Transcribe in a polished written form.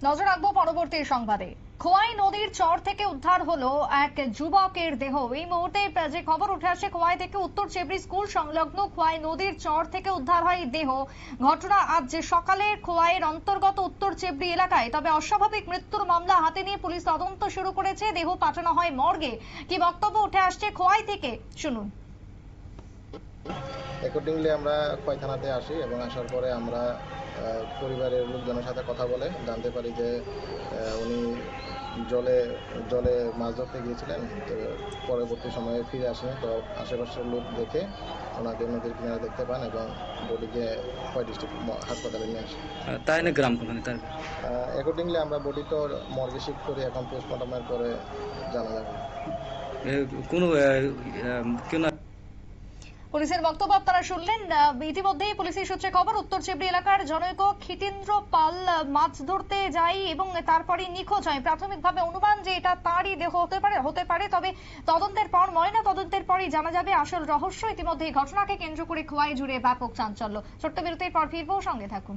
নজর রাখবো পরবর্তী সংবাদে। খোয়াই নদীর চর থেকে উদ্ধার হলো এক যুবকের দেহ। এই মুহূর্তে যে খবর উঠে আসছে, খোয়াই থেকে উত্তর চেবড়ি স্কুল সংলগ্ন খোয়াই নদীর চর থেকে উদ্ধার হয় এই দেহ। ঘটনা আজ যে সকালে খোয়াইয়ের অন্তর্গত উত্তর চেবড়ি এলাকায়। তবে অস্বাভাবিক মৃত্যুর মামলা হাতে নিয়ে পুলিশ তদন্ত শুরু করেছে। দেহ পাঠানো হয় মর্গে। কি বক্তব্য উঠে আসছে খোয়াই থেকে, শুনুন। অ্যাকর্ডিংলি আমরা খোয়াই থানাতে আসি এবং আসার পরে আমরা পরিবারের লোকজনের সাথে কথা বলে জানতে পারি যে উনি জলে জলে মাছ ধরতে গিয়েছিলেন। তো পরবর্তী সময়ে ফিরে আসেন, তো আশেপাশের লোক দেখে ওনাকে নদীর কিনারে দেখতে পান এবং বডিকে খোয়াই ডিস্ট্রিক্ট হাসপাতালে নিয়ে আসে। তাই না গ্রাম কোন তার অ্যাকর্ডিংলি আমরা বডি তো মর্গে শিফট করি, এখন পোস্টমর্টমের পরে জানা যাবে। কোনো কেউ না। পুলিশের বক্তব্য আপনারা শুনলেন। ইতিমধ্যেই পুলিশের সূত্রে খবর, উত্তর চেবড়ি এলাকার জনৈক ক্ষিতেন্দ্র পাল মাছ ধরতে যায় এবং তারপরে নিখোঁজ হয়। প্রাথমিকভাবে অনুমান যে এটা তারই দেহ হতে পারে। তবে তদন্তের পর, ময়না তদন্তের পরই জানা যাবে আসল রহস্য। ইতিমধ্যে এই ঘটনাকে কেন্দ্র করে খোয়াই জুড়ে ব্যাপক চাঞ্চল্য। ছোট্ট বিরতির পর ফিরবো, সঙ্গে থাকুন।